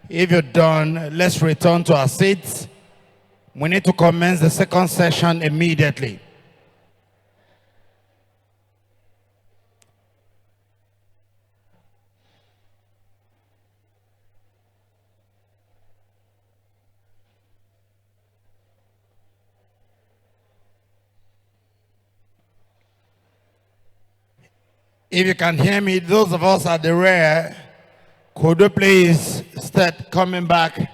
If you're done, let's return to our seats. We need to commence the second session immediately. If you can hear me, those of us at the rear, could you please start coming back?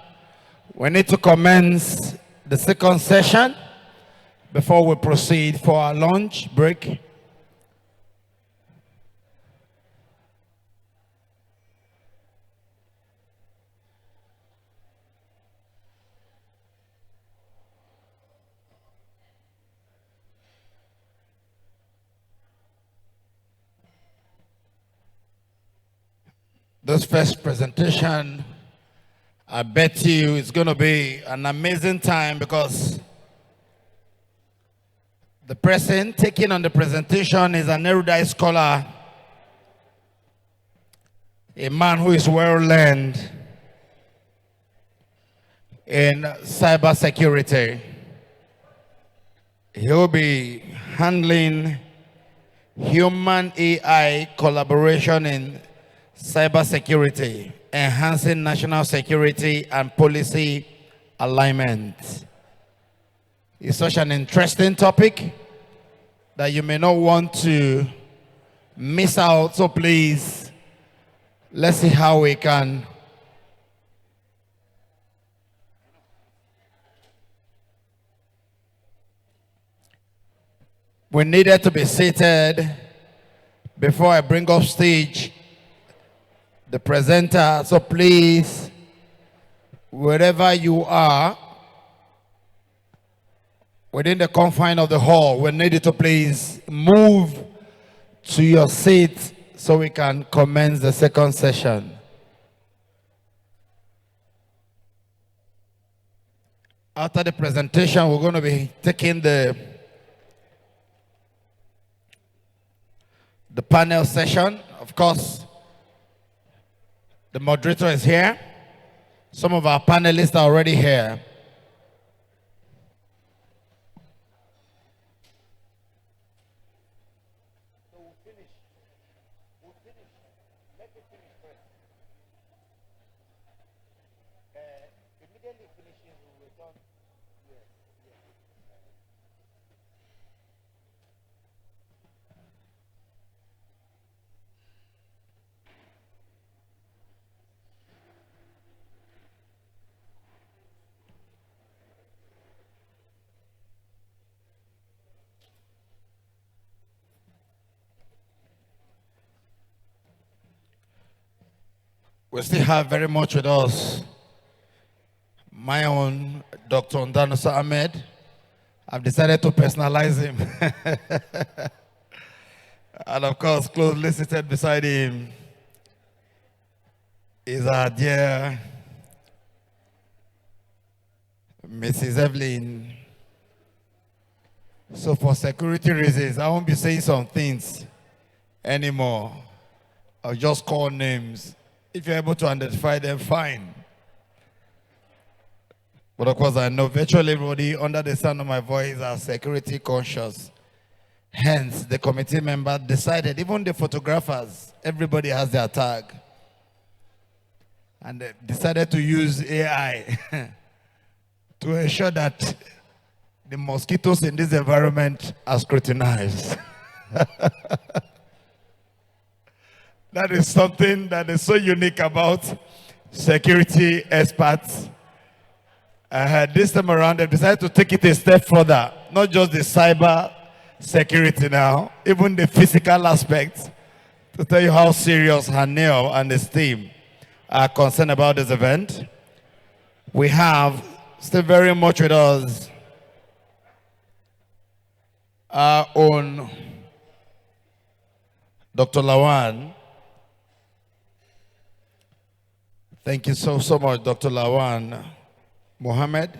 We need to commence the second session before we proceed for our lunch break. This first presentation, I bet you it's going to be an amazing time because the person taking on the presentation is an erudite scholar, a man who is well learned in cybersecurity. He'll be handling human AI collaboration in cybersecurity, enhancing national security and policy alignment. It's such an interesting topic that you may not want to miss out. So please, let's see how we can we needed to be seated before I bring up stage the presenter. So please, wherever you are, within the confine of the hall, we need you to please move to your seat so we can commence the second session. After the presentation, we're going to be taking the panel session. Of course, the moderator is here. Some of our panelists are already here. We still have very much with us my own Dr. Ndanusa Ahmed. I've decided to personalize him. And of course, closely seated beside him is our dear Mrs. Evelyn. So for security reasons, I won't be saying some things anymore. I'll just call names. If you're able to identify them, fine. But of course, I know virtually everybody under the sound of my voice are security conscious. Hence, the committee member decided, even the photographers, everybody has their tag. And they decided to use AI to ensure that the mosquitoes in this environment are scrutinized. That is something that is so unique about security experts. This time around, they decided to take it a step further. Not just the cyber security now, even the physical aspects, to tell you how serious Hanel and his team are concerned about this event. We have still very much with us our own Dr. Lawan. Thank you so much, Dr. Lawan Mohammed.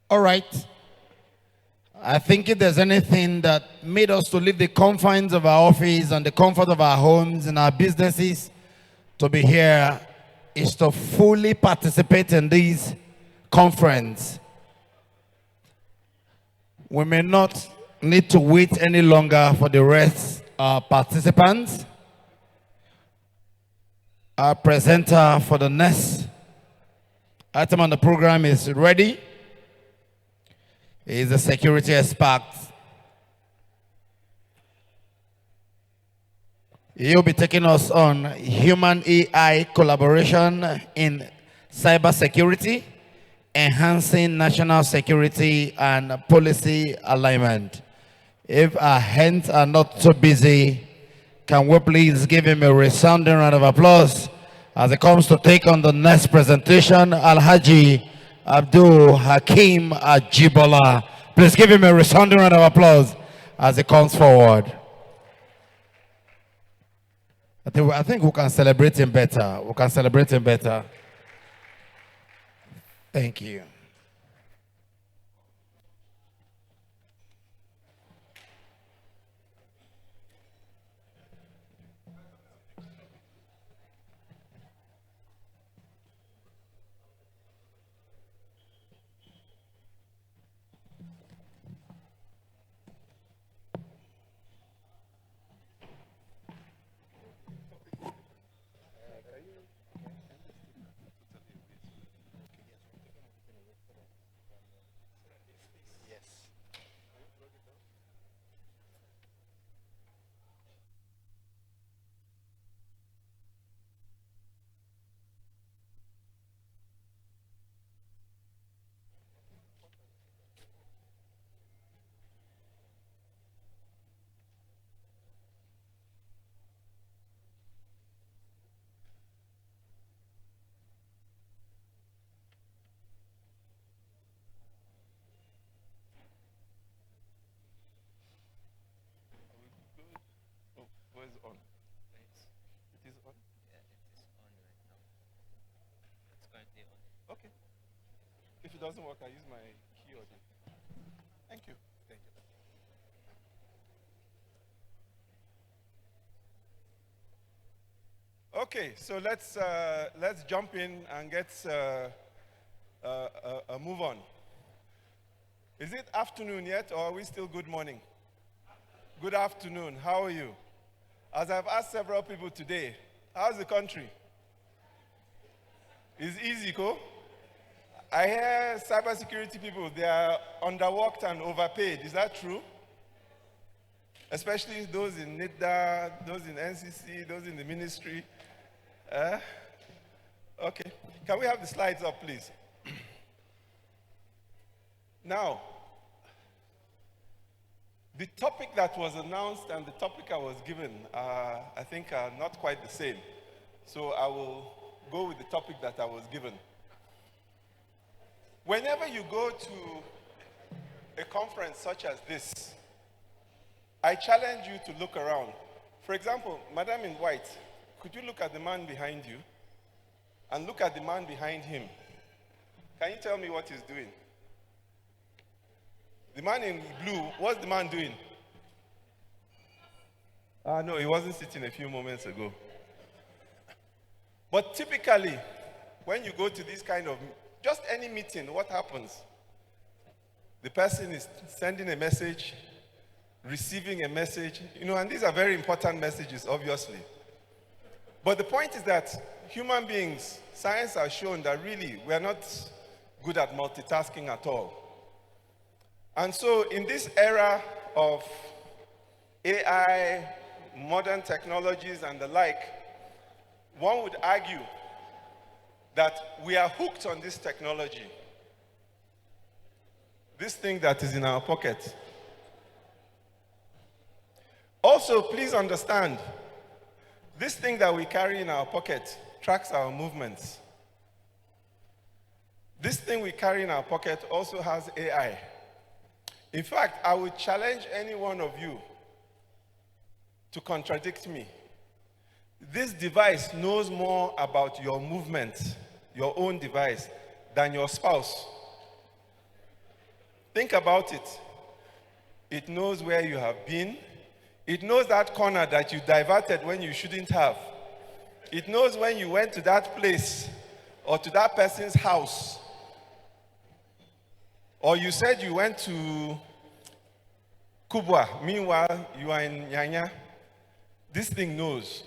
All right. I think if there's anything that made us to leave the confines of our office and the comfort of our homes and our businesses to be here is to fully participate in this conference. We may not need to wait any longer for the rest participants. Our presenter for the next item on the program is ready. He is a security expert. He'll be taking us on human AI collaboration in cybersecurity, enhancing national security and policy alignment. If our hands are not too busy, can we please give him a resounding round of applause as he comes to take on the next presentation, Alhaji Abdul Hakeem Ajijola. Please give him a resounding round of applause as he comes forward. I think we can celebrate him better. We can celebrate him better. Thank you. If it doesn't work, I use my key or Thank you. Thank you. Okay, so let's jump in and get a move on. Is it afternoon yet, or are we still good morning? Good afternoon. How are you? As I've asked several people today, how's the country? It's easy, Ko? I hear cybersecurity people, they are underworked and overpaid. Is that true? Especially those in NIDA, those in NCC, those in the ministry. Okay. Can we have the slides up, please? Now, the topic that was announced and the topic I was given, I think are not quite the same. So I will go with the topic that I was given. Whenever you go to a conference such as this, I challenge you to look around. For example, Madam in white, could you look at the man behind you and look at the man behind him? Can you tell me what he's doing? The man in blue, what's the man doing? No, he wasn't sitting a few moments ago. But typically, when you go to this kind of just any meeting, what happens? The person is sending a message, receiving a message, and these are very important messages, obviously. But the point is that human beings, science has shown that really we're not good at multitasking at all. And so in this era of AI, modern technologies and the like, one would argue that we are hooked on this technology. This thing that is in our pocket. Also, please understand, this thing that we carry in our pocket tracks our movements. This thing we carry in our pocket also has AI. In fact, I would challenge any one of you to contradict me. This device knows more about your movements, your own device, than your spouse. Think about it. It knows where you have been. It knows that corner that you diverted when you shouldn't have. It knows when you went to that place or to that person's house. Or you said you went to Kubwa, meanwhile you are in Nyanya. This thing knows.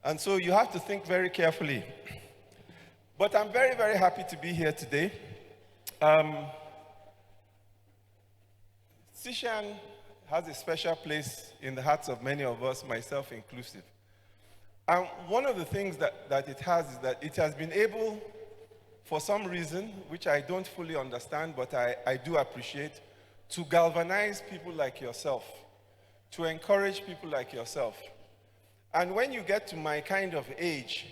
And so you have to think very carefully. But I'm very, very happy to be here today. CSHAN has a special place in the hearts of many of us, myself inclusive. And one of the things that it has is that it has been able, for some reason, which I don't fully understand, but I do appreciate, to galvanize people like yourself, to encourage people like yourself. And when you get to my kind of age,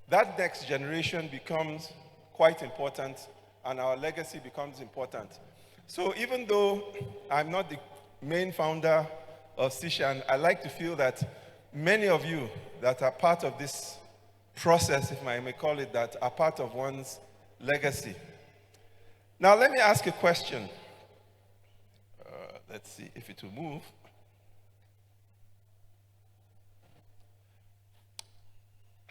that next generation becomes quite important, and our legacy becomes important. So even though I'm not the main founder of CSHAN, I like to feel that many of you that are part of this process, if I may call it that, are part of one's legacy. Now let me ask a question. Let's see if it will move.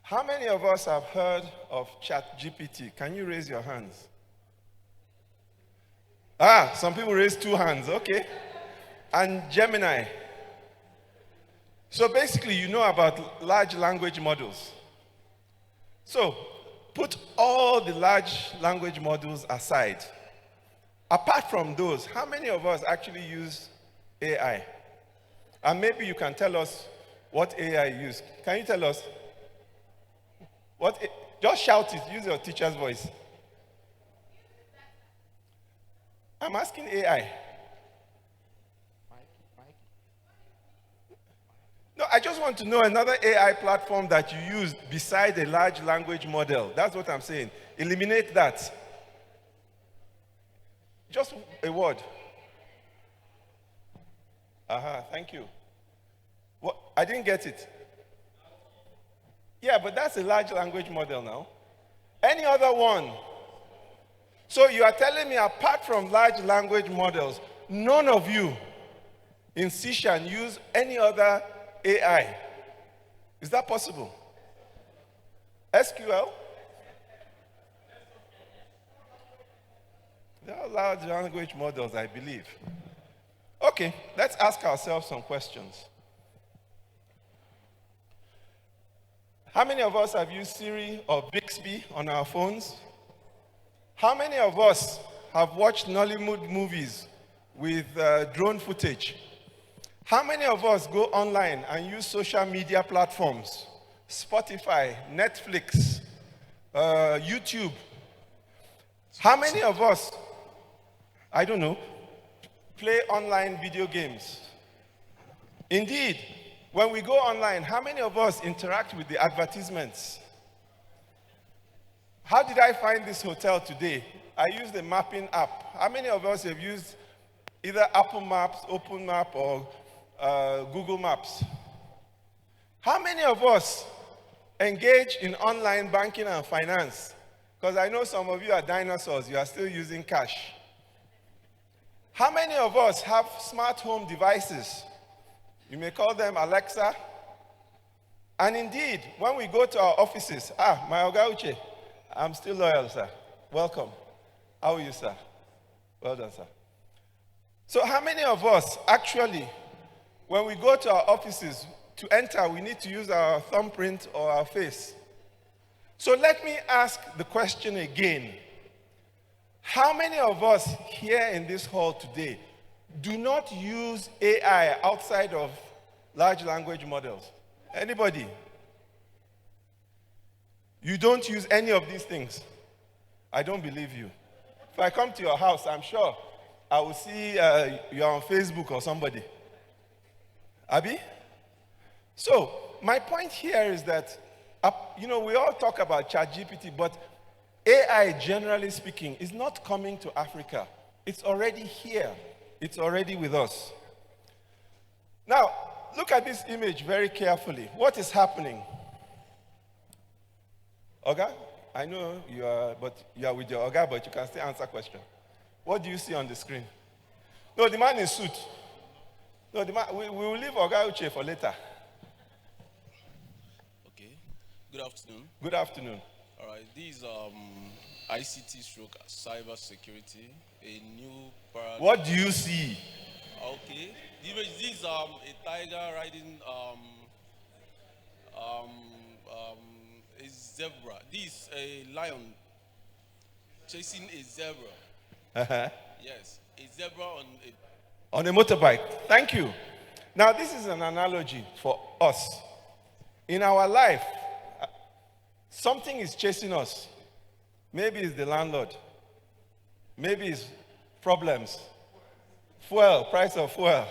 How many of us have heard of ChatGPT? Can you raise your hands? Some people raise 2 hands, okay. And Gemini. So basically, you know about large language models. So, put all the large language models aside. Apart from those, how many of us actually use AI? And maybe you can tell us what AI you use. Can you tell us? Just shout it, use your teacher's voice. I'm asking AI. No, I just want to know another AI platform that you use beside a large language model. That's what I'm saying. Eliminate that. Just a word. Thank you. What? I didn't get it. Yeah, but that's a large language model now. Any other one? So you are telling me apart from large language models, none of you in CSHAN use any other AI. Is that possible? SQL? There are large language models, I believe. Okay, let's ask ourselves some questions. How many of us have used Siri or Bixby on our phones? How many of us have watched Nollywood movies with drone footage? How many of us go online and use social media platforms? Spotify, Netflix, YouTube. How many of us, I don't know, play online video games? Indeed, when we go online, how many of us interact with the advertisements? How did I find this hotel today? I used the mapping app. How many of us have used either Apple Maps, Open Map, or Google Maps? How many of us engage in online banking and finance? Because I know some of you are dinosaurs, you are still using cash. How many of us have smart home devices? You may call them Alexa. And indeed, when we go to our offices, my Oga Uche, I'm still loyal, sir. Welcome. How are you, sir? Well done, sir. So how many of us actually, when we go to our offices, to enter, we need to use our thumbprint or our face? So let me ask the question again. How many of us here in this hall today do not use AI outside of large language models? Anybody? You don't use any of these things? I don't believe you. If I come to your house, I'm sure I will see you're on Facebook or somebody. Abi? So, my point here is that, we all talk about ChatGPT, but AI, generally speaking, is not coming to Africa. It's already here. It's already with us. Now, look at this image very carefully. What is happening? Oga, I know you are with your Oga, but you can still answer question. What do you see on the screen? No, the man in suit. No, the man, we will leave Oga Uche for later. Okay. Good afternoon. Good afternoon. All right. This is ICT stroke cybersecurity, a new paradigm. What do you see? Okay. This is a tiger riding a zebra. This is a lion chasing a zebra. Uh-huh. Yes, a zebra On a motorbike. Thank you. Now, this is an analogy for us. In our life, something is chasing us. Maybe it's the landlord. Maybe it's problems. Fuel, price of fuel.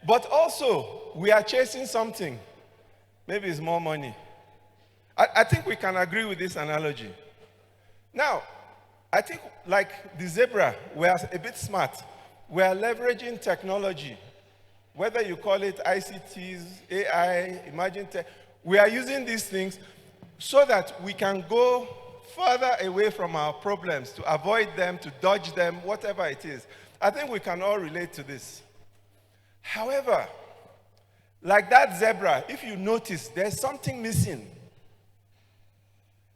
But also, we are chasing something. Maybe it's more money. I think we can agree with this analogy. Now, I think like the zebra, we are a bit smart. We are leveraging technology. Whether you call it ICTs, AI, emerging tech, we are using these things so that we can go further away from our problems, to avoid them, to dodge them, whatever it is. I think we can all relate to this. However, like that zebra, if you notice, there's something missing.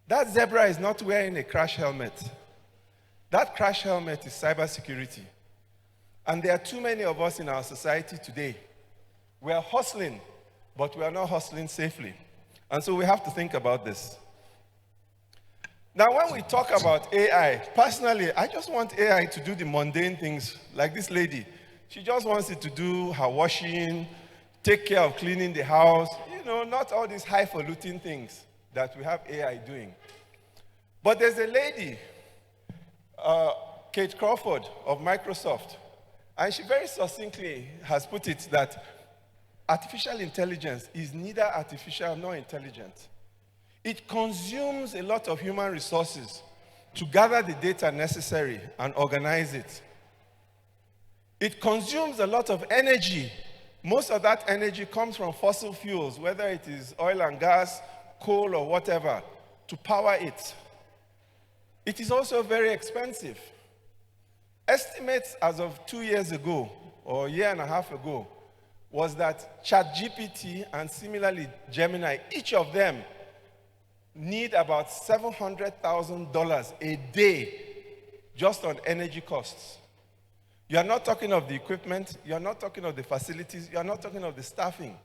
That zebra is not wearing a crash helmet. That crash helmet is cybersecurity. And there are too many of us in our society today. We are hustling, but we are not hustling safely. And so we have to think about this. Now, when we talk about AI, personally, I just want AI to do the mundane things, like this lady. She just wants it to do her washing, take care of cleaning the house, not all these highfalutin things that we have AI doing. But there's a lady, Kate Crawford of Microsoft, and she very succinctly has put it that artificial intelligence is neither artificial nor intelligent. It consumes a lot of human resources to gather the data necessary and organize it. It consumes a lot of energy. Most of that energy comes from fossil fuels, whether it is oil and gas, coal, or whatever, to power it. It is also very expensive. Estimates as of 2 years ago, or a year and a half ago, was that ChatGPT and similarly Gemini, each of them need about $700,000 a day just on energy costs. You are not talking of the equipment, you are not talking of the facilities, you are not talking of the staffing.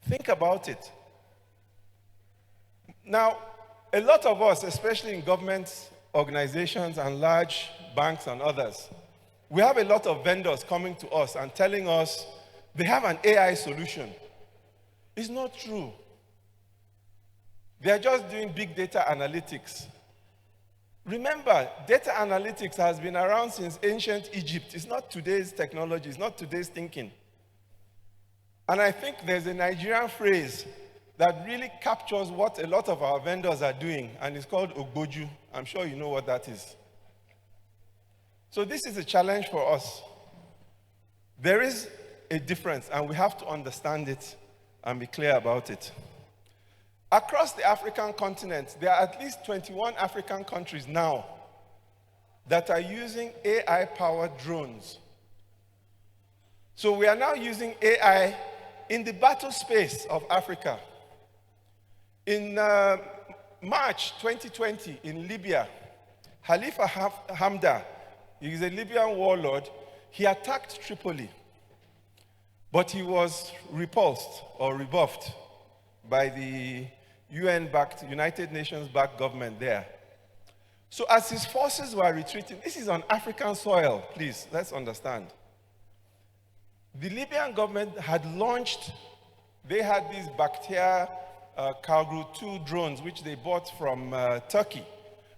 Think about it. Now, a lot of us, especially in government organizations and large banks and others, we have a lot of vendors coming to us and telling us they have an AI solution. It's not true. They are just doing big data analytics. Remember, data analytics has been around since ancient Egypt. It's not today's technology, it's not today's thinking. And I think there's a Nigerian phrase that really captures what a lot of our vendors are doing, and it's called Ogboju. I'm sure you know what that is. So this is a challenge for us. There is a difference, and we have to understand it and be clear about it. Across the African continent, there are at least 21 African countries now that are using AI-powered drones. So we are now using AI in the battle space of Africa. In March 2020 in Libya, Khalifa Haftar, he is a Libyan warlord, he attacked Tripoli, but he was repulsed or rebuffed by the UN-backed, United Nations-backed government there. So as his forces were retreating, this is on African soil, please, let's understand. The Libyan government had launched, they had these Bakhtiar Kargil 2 drones, which they bought from Turkey.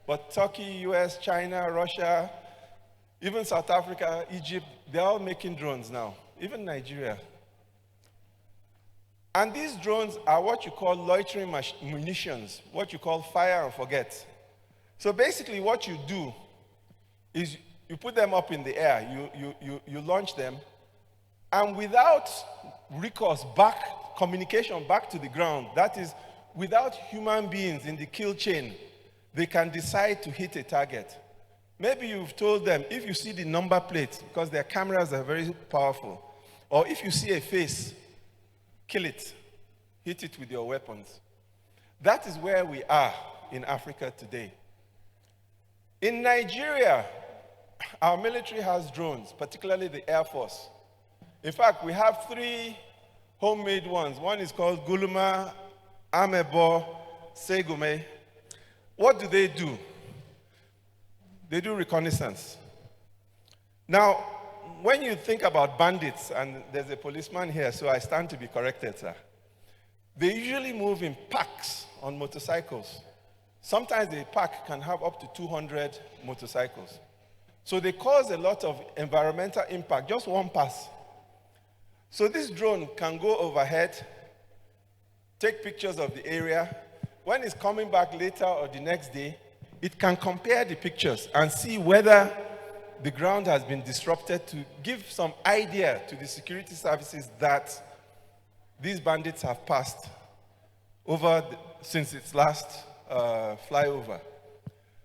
But Turkey, US, China, Russia, even South Africa, Egypt, they're all making drones now, even Nigeria. And these drones are what you call loitering munitions, what you call fire and forget. So basically what you do is you put them up in the air, you launch them, and without recourse back, communication back to the ground, that is, without human beings in the kill chain, they can decide to hit a target. Maybe you've told them, if you see the number plate, because their cameras are very powerful, or if you see a face, kill it, hit it with your weapons. That is where we are in Africa today. In Nigeria, our military has drones, particularly the Air Force. In fact, we have 3 homemade ones. One is called Guluma, Amebo, Segume. What do? They do reconnaissance. Now, when you think about bandits, and there's a policeman here, so I stand to be corrected, sir. They usually move in packs on motorcycles. Sometimes a pack can have up to 200 motorcycles. So they cause a lot of environmental impact, just one pass. So this drone can go overhead, take pictures of the area. When it's coming back later or the next day, it can compare the pictures and see whether the ground has been disrupted, to give some idea to the security services that these bandits have passed over since its last flyover.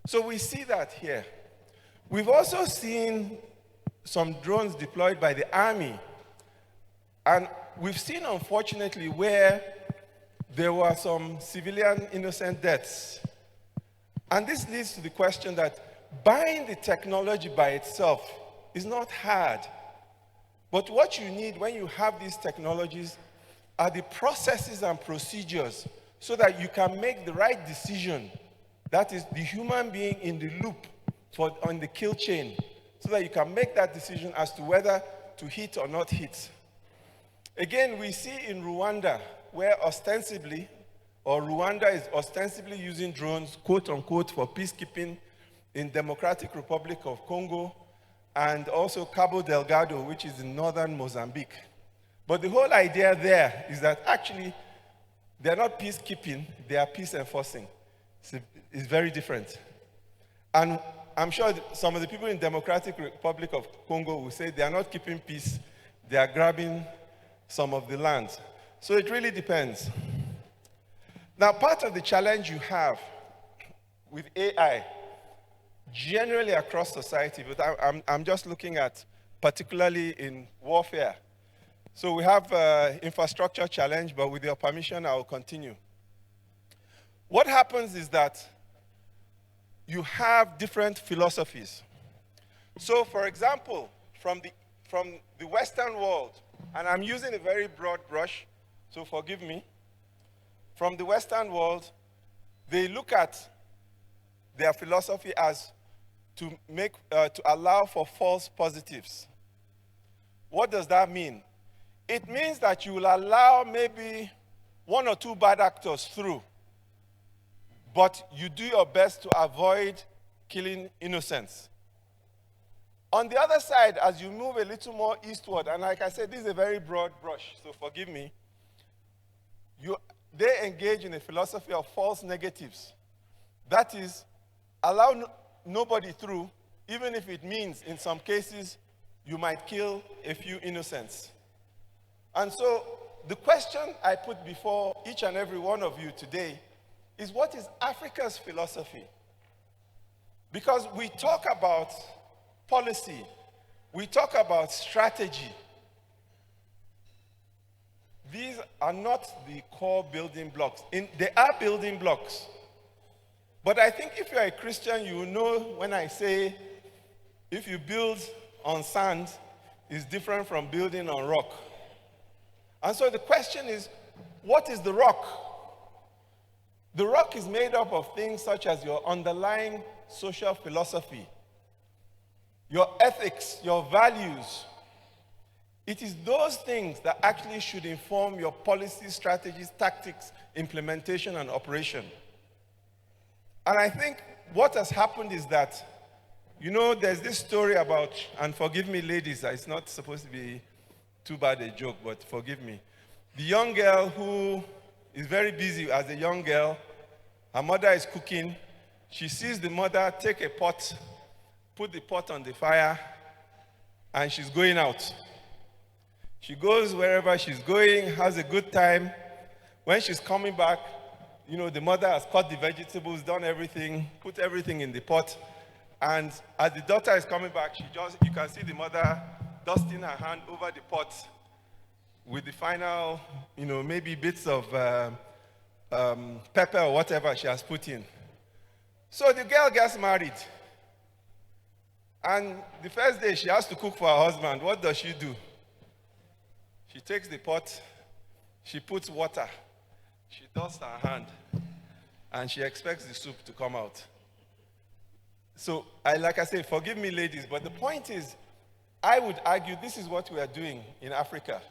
So we see that here. We've also seen some drones deployed by the army. And we've seen, unfortunately, where there were some civilian innocent deaths. And this leads to the question that buying the technology by itself is not hard. But what you need when you have these technologies are the processes and procedures so that you can make the right decision. That is the human being in the loop on the kill chain, so that you can make that decision as to whether to hit or not hit. Again, we see in Rwanda, where Rwanda is ostensibly using drones, quote unquote, for peacekeeping in Democratic Republic of Congo, and also Cabo Delgado, which is in northern Mozambique. But the whole idea there is that actually they're not peacekeeping, they are peace enforcing. It's very different. And I'm sure some of the people in Democratic Republic of Congo will say they are not keeping peace, they are grabbing some of the land. So it really depends. Now, part of the challenge you have with AI, generally across society, but I'm just looking at particularly in warfare. So we have infrastructure challenge, but with your permission, I will continue. What happens is that you have different philosophies. So, for example, from the Western world, and I'm using a very broad brush, so forgive me. From the Western world, they look at their philosophy as to allow for false positives. What does that mean? It means that you will allow maybe 1 or 2 bad actors through, but you do your best to avoid killing innocents. On the other side, as you move a little more eastward, and like I said, this is a very broad brush, so forgive me, they engage in a philosophy of false negatives. That is, allow nobody through, even if it means, in some cases, you might kill a few innocents. And so, the question I put before each and every one of you today is, what is Africa's philosophy? Because we talk about policy, we talk about strategy. These are not the core building blocks. They are building blocks. But I think if you're a Christian, you will know when I say, if you build on sand, it's different from building on rock. And so the question is, what is the rock? The rock is made up of things such as your underlying social philosophy, your ethics, your values. It is those things that actually should inform your policy, strategies, tactics, implementation, and operation. And I think what has happened is that, there's this story about, and forgive me, ladies, it's not supposed to be too bad a joke, but forgive me. The young girl who is very busy as a young girl, her mother is cooking. She sees the mother take a pot, put the pot on the fire, and she's going out. She goes wherever she's going, has a good time. When she's coming back, the mother has cut the vegetables, done everything, put everything in the pot, And as the daughter is coming back, you can see the mother dusting her hand over the pot with the final, maybe bits of pepper or whatever she has put in. So the girl gets married. And the first day she has to cook for her husband. What does she do? She takes the pot, she puts water, she dusts her hand, and she expects the soup to come out. So, like I say, forgive me, ladies, but the point is, I would argue this is what we are doing in Africa.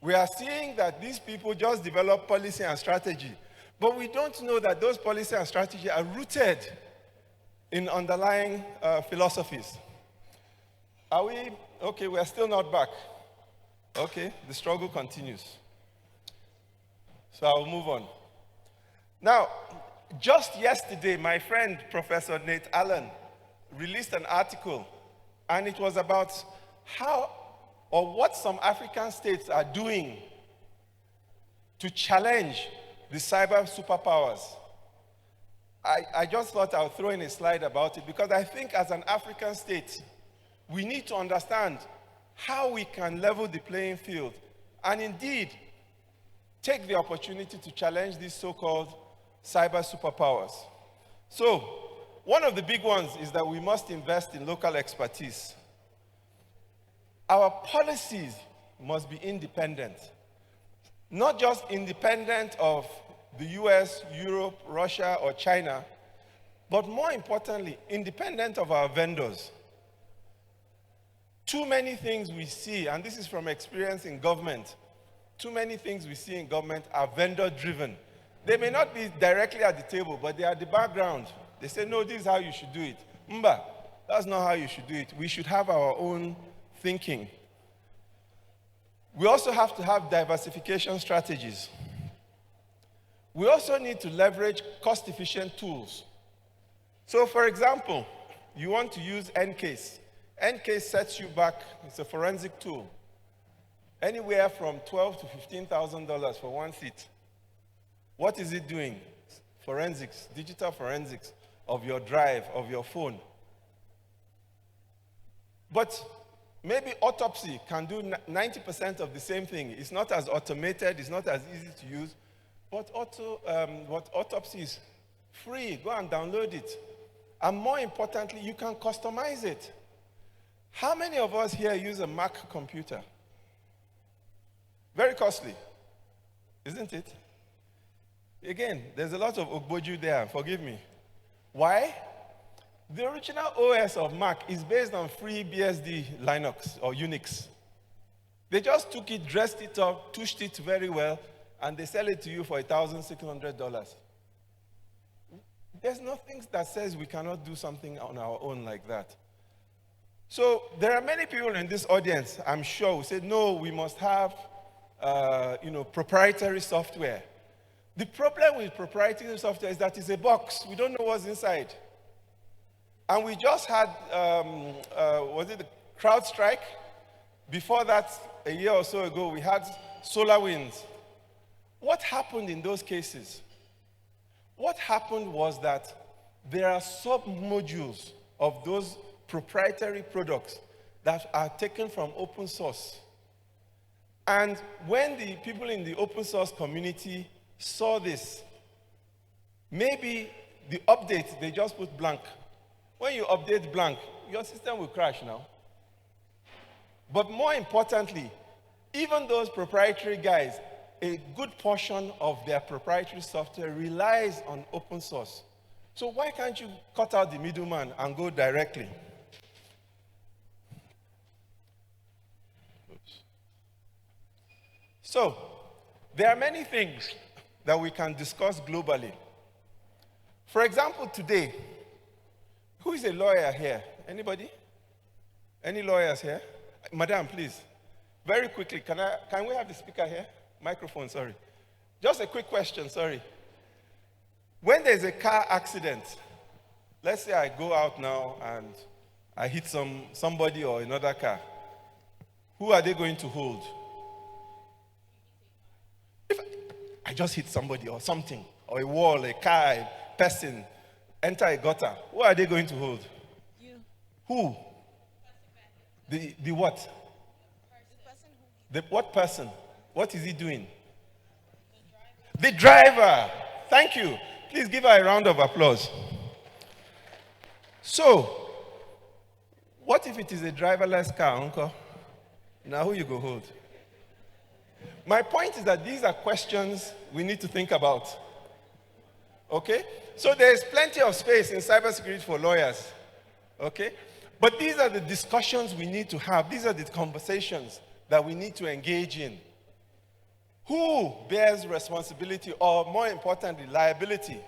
We are seeing that these people just develop policy and strategy, but we don't know that those policy and strategy are rooted in underlying philosophies. Are we, okay, we are still not back. Okay, the struggle continues. So I'll move on. Now, just yesterday, my friend, Professor Nate Allen, released an article, and it was about how or what some African states are doing to challenge the cyber superpowers. I just thought I would throw in a slide about it because I think as an African state, we need to understand how we can level the playing field and indeed take the opportunity to challenge these so-called cyber superpowers. So, one of the big ones is that we must invest in local expertise. Our policies must be independent. Not just independent of the US, Europe, Russia, or China, but more importantly, independent of our vendors. Too many things we see, and this is from experience in government, too many things we see in government are vendor-driven. They may not be directly at the table, but they are the background. They say, no, this is how you should do it. Mba, that's not how you should do it. We should have our own thinking. We also have to have diversification strategies. We also need to leverage cost-efficient tools. So, for example, you want to use NCASE. NCASE sets you back, it's a forensic tool, anywhere from $12,000 to $15,000 for one seat. What is it doing? Forensics, digital forensics of your drive, of your phone. But maybe autopsy can do 90% of the same thing. It's not as automated, it's not as easy to use, but autopsy is free. Go and download it. And more importantly, you can customize it. How many of us here use a Mac computer? Very costly, isn't it? Again, there's a lot of ogboju there, forgive me. Why? The original OS of Mac is based on free BSD Linux or Unix. They just took it, dressed it up, touched it very well, and they sell it to you for $1,600. There's nothing that says we cannot do something on our own like that. So there are many people in this audience, I'm sure, who say, no, we must have proprietary software. The problem with proprietary software is that it's a box. We don't know what's inside. And we just had, was it the CrowdStrike? Before that, a year or so ago, we had SolarWinds. What happened in those cases? What happened was that there are sub-modules of those proprietary products that are taken from open source. And when the people in the open source community saw this, maybe the update, they just put blank. When you update blank, your system will crash now. But more importantly, even those proprietary guys, a good portion of their proprietary software relies on open source. So why can't you cut out the middleman and go directly? Oops. So, there are many things that we can discuss globally. For example, today, who is a lawyer here? Anybody? Any lawyers here? Madam, please. Very quickly, can we have the speaker here? Microphone, sorry. Just a quick question, sorry. When there's a car accident, let's say I go out now and I hit somebody or another car, who are they going to hold? If I just hit somebody or something, or a wall, a car, a person, enter a gutter, who are they going to hold? Who? The what? The what person? What is he doing? The driver. Thank you. Please give her a round of applause. So, what if it is a driverless car, uncle? Now who you go hold? My point is that these are questions we need to think about. Okay? So there is plenty of space in cybersecurity for lawyers. Okay? But these are the discussions we need to have. These are the conversations that we need to engage in. Who bears responsibility, or more importantly, liability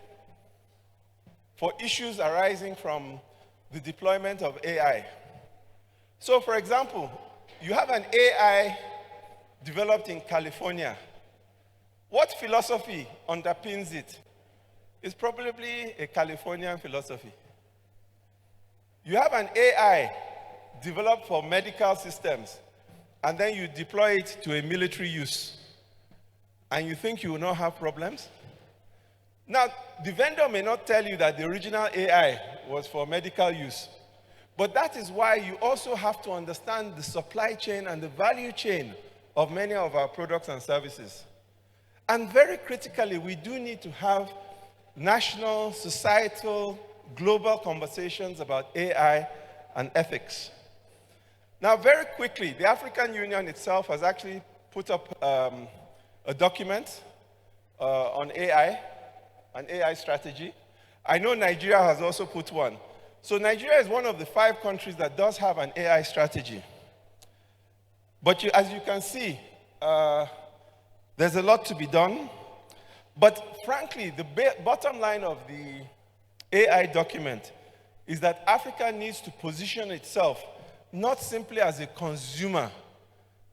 for issues arising from the deployment of AI? So, for example, you have an AI developed in California. What philosophy underpins it? It's probably a Californian philosophy. You have an AI developed for medical systems, and then you deploy it to a military use, and you think you will not have problems? Now, the vendor may not tell you that the original AI was for medical use, but that is why you also have to understand the supply chain and the value chain of many of our products and services. And very critically, we do need to have national, societal, global conversations about AI and ethics. Now, very quickly, the African Union itself has actually put up a document on AI, an AI strategy. I know Nigeria has also put one. So Nigeria is one of the 5 countries that does have an AI strategy. But as you can see, there's a lot to be done. But frankly, the bottom line of the AI document is that Africa needs to position itself not simply as a consumer,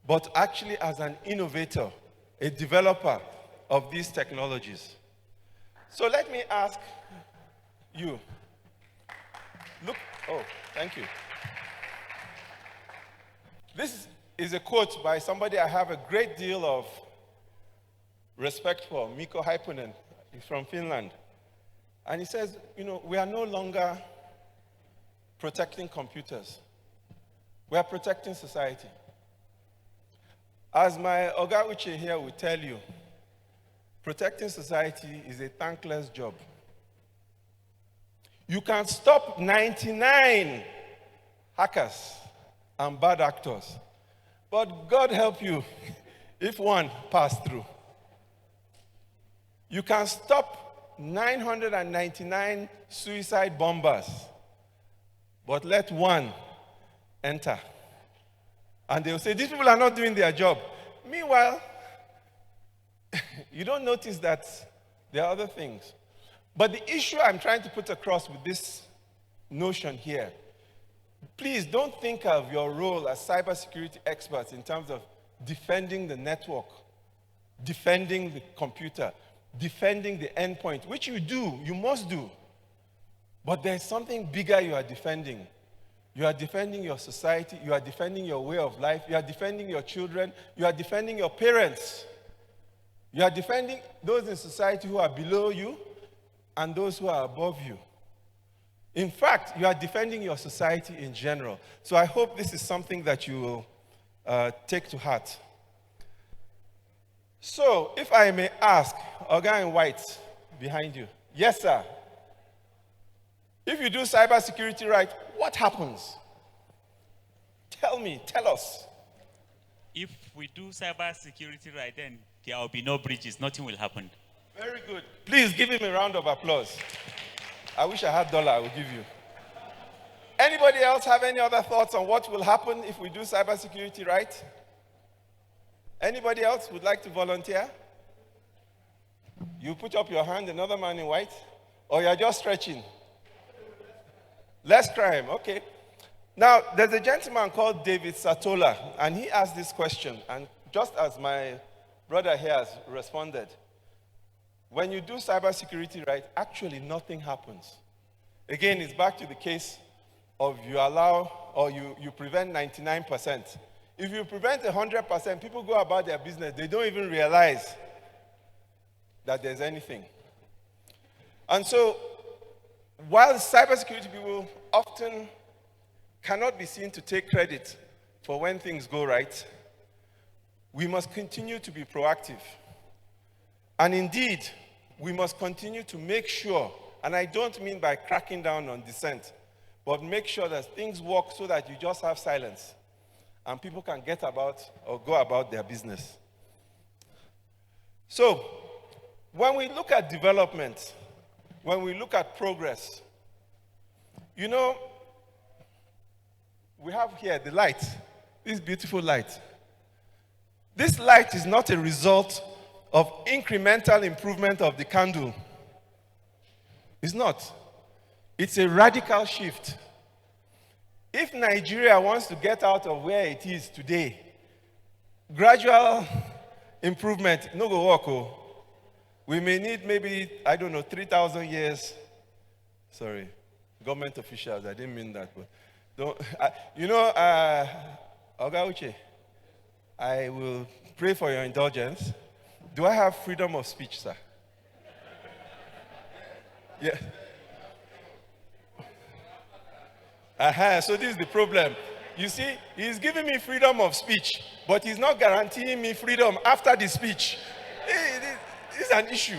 but actually as an innovator, a developer of these technologies. So let me ask you. Look, oh, thank you. This is a quote by somebody I have a great deal of respect for, Mikko Hyppönen. He's from Finland. And he says, we are no longer protecting computers. We are protecting society. As my Oga Uche here will tell you, protecting society is a thankless job. You can stop 99 hackers and bad actors, but God help you if one passed through. You can stop 999 suicide bombers, but let one enter. And they'll say, these people are not doing their job. Meanwhile, you don't notice that there are other things. But the issue I'm trying to put across with this notion here, please don't think of your role as cybersecurity experts in terms of defending the network, defending the computer, defending the endpoint, which you do, you must do. But there's something bigger you are defending. You are defending your society, you are defending your way of life, you are defending your children, you are defending your parents. You are defending those in society who are below you and those who are above you. In fact, you are defending your society in general. So I hope this is something that you will take to heart. So, if I may ask, Oga in white behind you. Yes, sir. If you do cybersecurity right, what happens? Tell me, tell us. If we do cybersecurity right, then there will be no breaches. Nothing will happen. Very good. Please give him a round of applause. I wish I had $1, I would give you. Anybody else have any other thoughts on what will happen if we do cybersecurity right? Anybody else would like to volunteer? You put up your hand, another man in white, or you're just stretching? Less crime, okay. Now, there's a gentleman called David Satola, and he asked this question, and just as my brother here has responded, when you do cybersecurity right, actually nothing happens. Again, it's back to the case of you allow, or you prevent 99%. If you prevent 100%, people go about their business. They don't even realize that there's anything. And so, while cybersecurity people often cannot be seen to take credit for when things go right. We must continue to be proactive. And indeed, we must continue to make sure, and I don't mean by cracking down on dissent, but make sure that things work so that you just have silence and people can get about or go about their business. So, when we look at development, when we look at progress, you know, we have here the light, this beautiful light. This light is not a result of incremental improvement of the candle. It's not. It's a radical shift. If Nigeria wants to get out of where it is today, gradual improvement, no go work. Oh. We may need maybe, I don't know, 3,000 years. Sorry, government officials, I didn't mean that. But don't, Oga Uche, I will pray for your indulgence. Do I have freedom of speech, sir? Yeah. So this is the problem. You see, he's giving me freedom of speech, but he's not guaranteeing me freedom after the speech. It's an issue.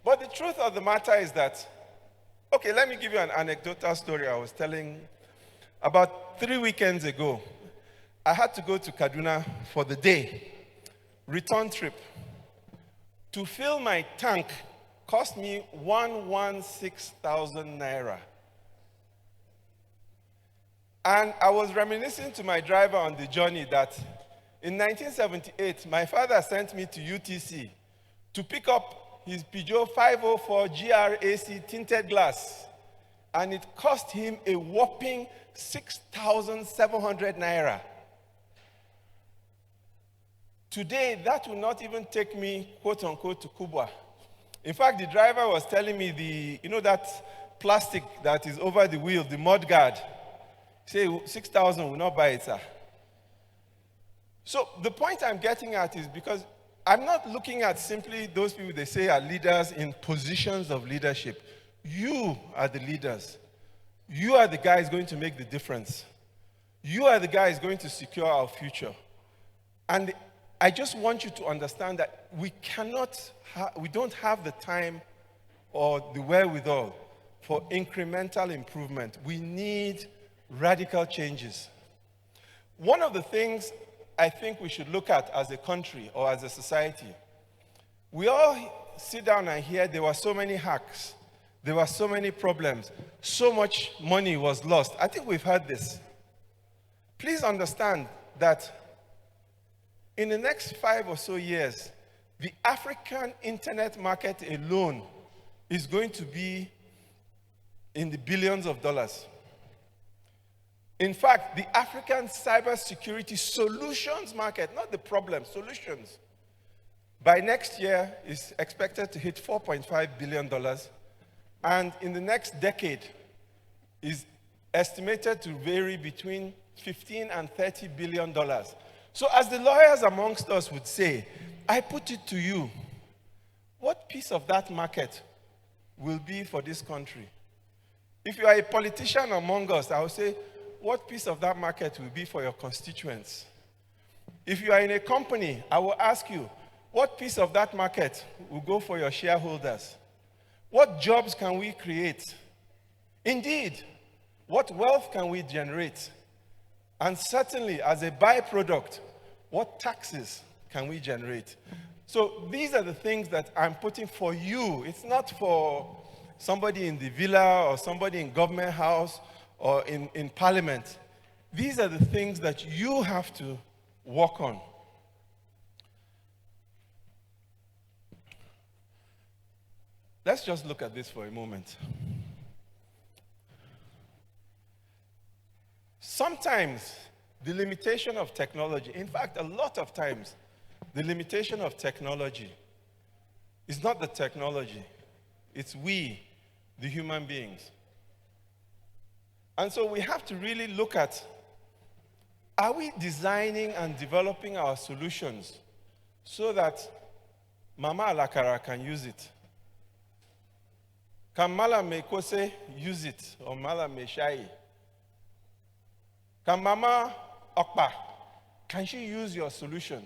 But the truth of the matter is that, okay, let me give you an anecdotal story I was telling. About 3 weekends ago, I had to go to Kaduna for the day, return trip. To fill my tank cost me 116,000 naira. And I was reminiscing to my driver on the journey that in 1978, my father sent me to UTC to pick up his Peugeot 504 GRAC tinted glass. And it cost him a whopping 6,700 naira. Today, that will not even take me, quote unquote, to Kubwa. In fact, the driver was telling me that plastic that is over the wheel, the mud guard, say 6,000 will not buy it, sir. So the point I'm getting at is because I'm not looking at simply those people they say are leaders in positions of leadership. You are the leaders. You are the guys going to make the difference. You are the guys going to secure our future. And I just want you to understand that we don't have the time or the wherewithal for incremental improvement. We need radical changes. One of the things I think we should look at as a country or as a society, we all sit down and hear there were so many hacks, there were so many problems, so much money was lost. I think we've heard this. Please understand that in the next 5 or so years, the African internet market alone is going to be in the billions of dollars. In fact, the African cybersecurity solutions market, not the problem, solutions, by next year is expected to hit $4.5 billion. And in the next decade is estimated to vary between $15 and $30 billion. So as the lawyers amongst us would say, I put it to you, what piece of that market will be for this country? If you are a politician among us, I would say, what piece of that market will be for your constituents? If you are in a company, I will ask you, what piece of that market will go for your shareholders? What jobs can we create? Indeed, what wealth can we generate? And certainly, as a byproduct, what taxes can we generate? So these are the things that I'm putting for you. It's not for somebody in the villa or somebody in government house or in parliament. These are the things that you have to work on. Let's just look at this for a moment. Sometimes the limitation of technology, in fact, a lot of times, the limitation of technology is not the technology, it's we, the human beings. And so we have to really look at, are we designing and developing our solutions so that Mama Alakara can use it? Can Malam Mekose use it, or Malam Meshai? Can Mama Okpa, can she use your solution?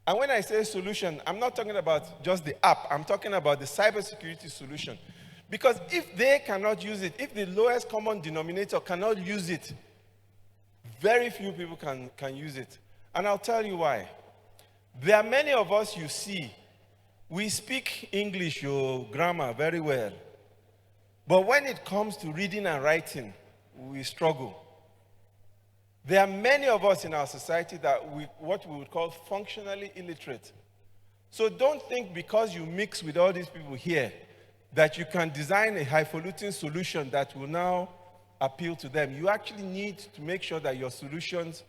And when I say solution, I'm not talking about just the app. I'm talking about the cybersecurity solution. Because if they cannot use it, if the lowest common denominator cannot use it, very few people can use it. And I'll tell you why. There are many of us you see, we speak English or grammar very well. But when it comes to reading and writing, we struggle. There are many of us in our society that what we would call functionally illiterate. So don't think because you mix with all these people here that you can design a highfalutin solution that will now appeal to them. You actually need to make sure that your solutions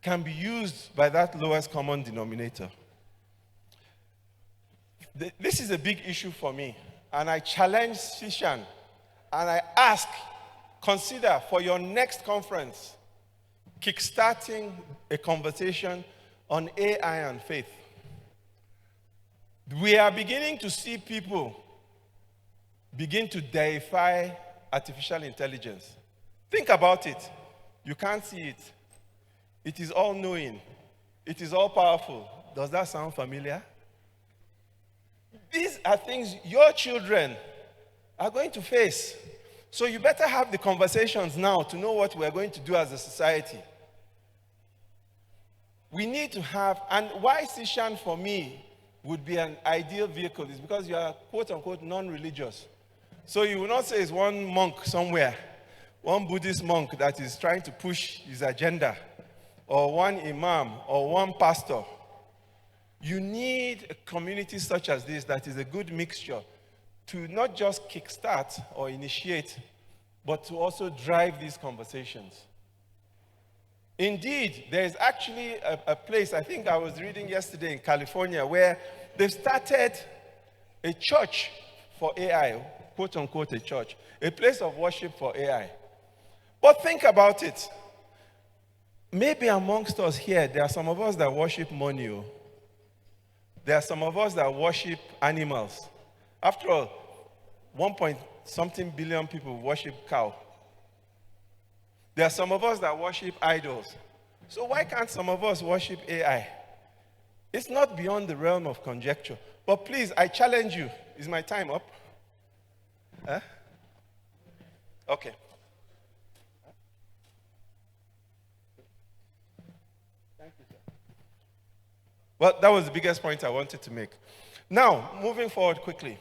can be used by that lowest common denominator. This is a big issue for me, and I challenge Sishan, and I ask, consider for your next conference, kickstarting a conversation on AI and faith. We are beginning to see people begin to deify artificial intelligence. Think about it. You can't see it. It is all-knowing. It is all-powerful. Does that sound familiar? These are things your children are going to face. So you better have the conversations now to know what we're going to do as a society. We need to have, and why Sishan for me would be an ideal vehicle is because you are quote-unquote non-religious. So you will not say it's one monk somewhere, one Buddhist monk that is trying to push his agenda, or one imam, or one pastor. You need a community such as this that is a good mixture to not just kickstart or initiate, but to also drive these conversations. Indeed, there is actually a place, I think I was reading yesterday in California, where they've started a church for AI, quote unquote a church, a place of worship for AI. But think about it. Maybe amongst us here, there are some of us that worship money. There are some of us that worship animals. After all, 1-point-something billion people worship cow. There are some of us that worship idols. So why can't some of us worship AI? It's not beyond the realm of conjecture. But please, I challenge you. Is my time up? Huh? Okay. Thank you, sir. Well, that was the biggest point I wanted to make. Now, moving forward quickly.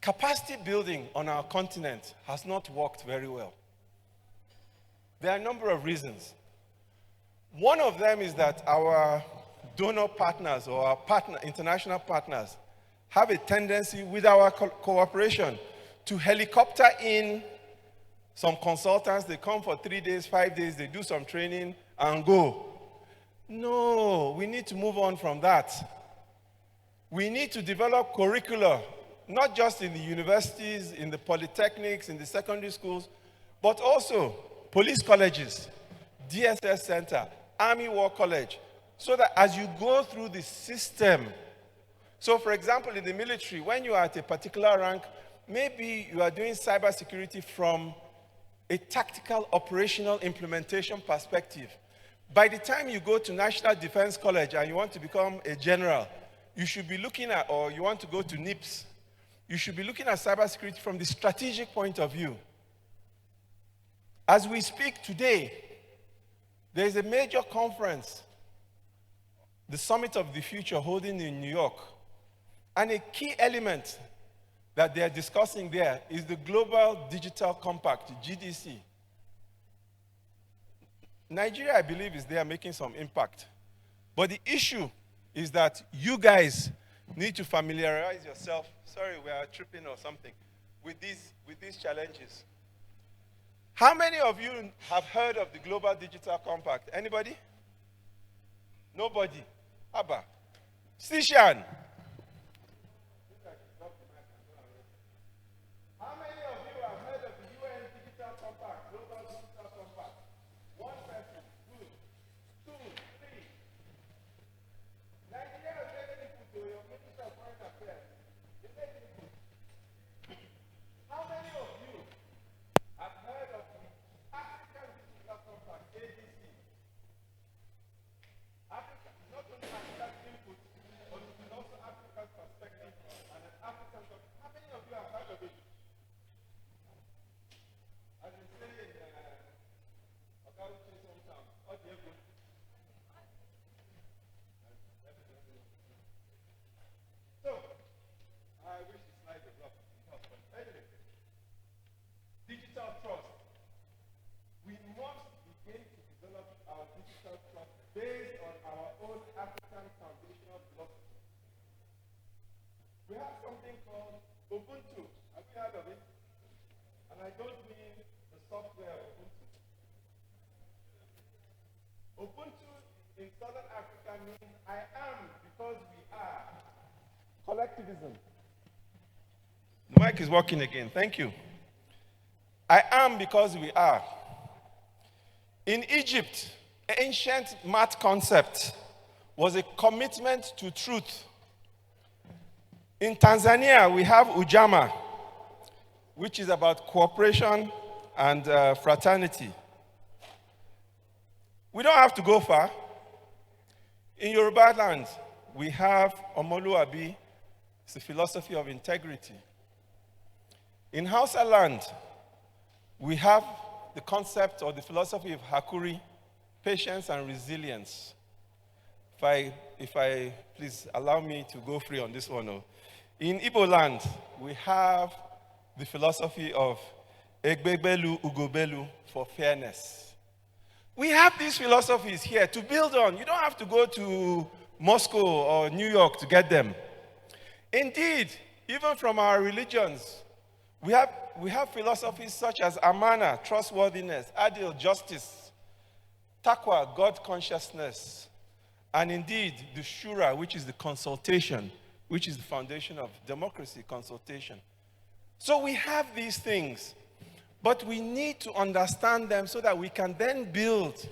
Capacity building on our continent has not worked very well. There are a number of reasons. One of them is that our donor partners or our international partners have a tendency with our cooperation to helicopter in some consultants. They come for 3 days, 5 days, they do some training and go. No, we need to move on from that. We need to develop curricula, not just in the universities, in the polytechnics, in the secondary schools, but also police colleges, DSS Center, Army War College, so that as you go through the system, so for example, in the military, when you are at a particular rank, maybe you are doing cybersecurity from a tactical operational implementation perspective. By the time you go to National Defense College and you want to become a general, you should be looking at, or you want to go to NIPS, you should be looking at cybersecurity from the strategic point of view. As we speak today, there is a major conference, the Summit of the Future, holding in New York. And a key element that they are discussing there is the Global Digital Compact, GDC. Nigeria, I believe, is there making some impact. But the issue is that you guys need to familiarize yourself, sorry, we are tripping or something, with these challenges. How many of you have heard of the Global Digital Compact? Anybody? Nobody? Abba. Sishan. How many of you have heard of the UN Digital Compact, Global Digital Compact? One person, good. 2, 3. Nigeria is very difficult to your Minister of Foreign Affairs. It's very difficult. How many of you have heard of the African foundational philosophy. We have something called Ubuntu. Have you heard of it? And I don't mean the software Ubuntu. Ubuntu in Southern Africa means I am because we are. Collectivism. The mic is working again. Thank you. I am because we are. In Egypt, ancient math concept was a commitment to truth. In Tanzania, we have Ujamaa, which is about cooperation and fraternity. We don't have to go far. In Yoruba land, we have Omoluabi, it's a philosophy of integrity. In Hausa land, we have the concept or the philosophy of Hakuri, patience and resilience. If I please allow me to go free on this one. In Igbo land, we have the philosophy of Egbebelu Ugobelu for fairness. We have these philosophies here to build on. You don't have to go to Moscow or New York to get them. Indeed, even from our religions, we have philosophies such as Amana, trustworthiness, Adil, justice, Taqwa, God consciousness, and indeed the Shura, which is the consultation, which is the foundation of democracy, consultation. So we have these things, but we need to understand them so that we can then build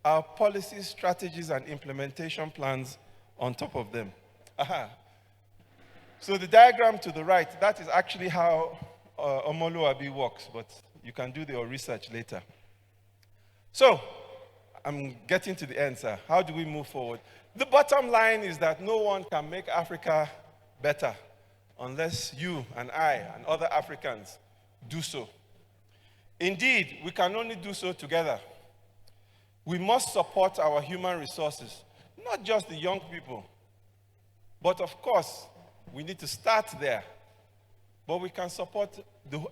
our policies, strategies, and implementation plans on top of them. Aha. So the diagram to the right, that is actually how Omoluabi works, but you can do your research later. So, I'm getting to the end, sir. How do we move forward? The bottom line is that no one can make Africa better unless you and I and other Africans do so. Indeed, we can only do so together. We must support our human resources, not just the young people, but of course, we need to start there. But we can support,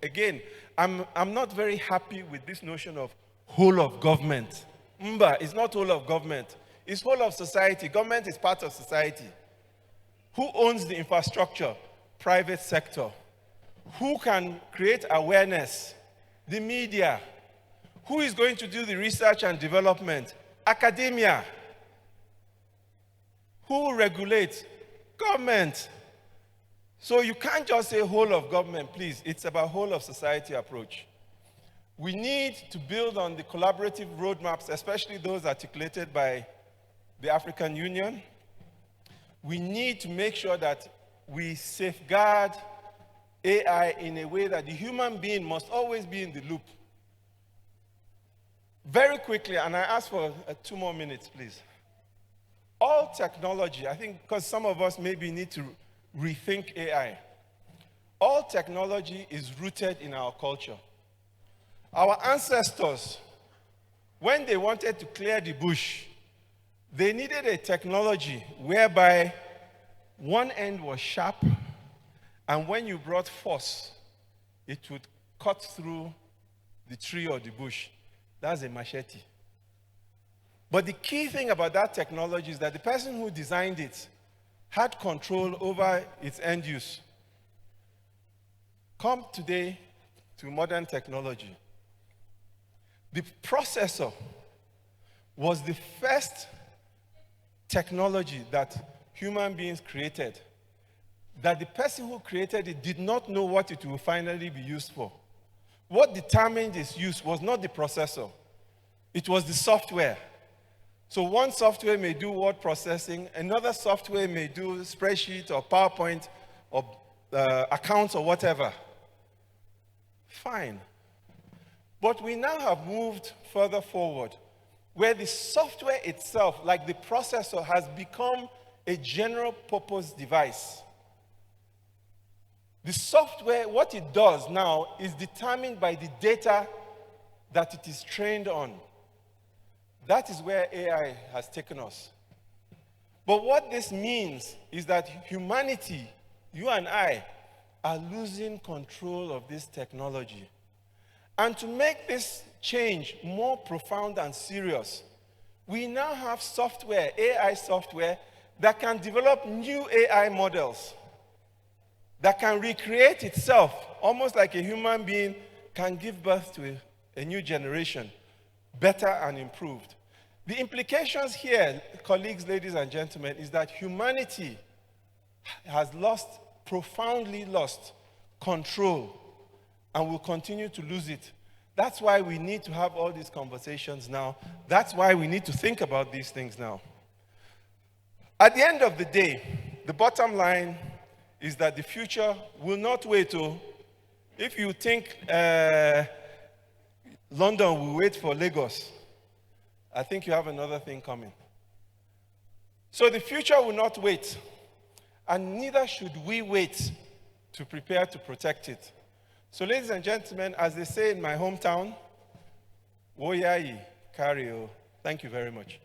again, I'm not very happy with this notion of whole of government. It's not whole of government. It's whole of society. Government is part of society. Who owns the infrastructure? Private sector. Who can create awareness? The media. Who is going to do the research and development? Academia. Who regulates? Government. So you can't just say whole of government, please. It's about whole of society approach. We need to build on the collaborative roadmaps, especially those articulated by the African Union. We need to make sure that we safeguard AI in a way that the human being must always be in the loop. Very quickly, and I ask for 2 more minutes, please. All technology, I think because some of us maybe need to rethink AI. All technology is rooted in our culture. Our ancestors, when they wanted to clear the bush, they needed a technology whereby one end was sharp, and when you brought force, it would cut through the tree or the bush. That's a machete. But the key thing about that technology is that the person who designed it had control over its end use. Come today to modern technology. The processor was the first technology that human beings created, that the person who created it did not know what it will finally be used for. What determined its use was not the processor, it was the software. So one software may do word processing, another software may do spreadsheet or PowerPoint or accounts or whatever. Fine. But we now have moved further forward, where the software itself, like the processor, has become a general purpose device. The software, what it does now, is determined by the data that it is trained on. That is where AI has taken us. But what this means is that humanity, you and I, are losing control of this technology. And to make this change more profound and serious, we now have software, AI software, that can develop new AI models, that can recreate itself, almost like a human being can give birth to a new generation, better and improved. The implications here, colleagues, ladies and gentlemen, is that humanity has profoundly lost control and will continue to lose it. That's why we need to have all these conversations now. That's why we need to think about these things now. At the end of the day, the bottom line is that the future will not wait. If you think London will wait for Lagos, I think you have another thing coming. So the future will not wait, and neither should we wait to prepare to protect it. So ladies and gentlemen, as they say in my hometown, Woyayi, Kario. Thank you very much.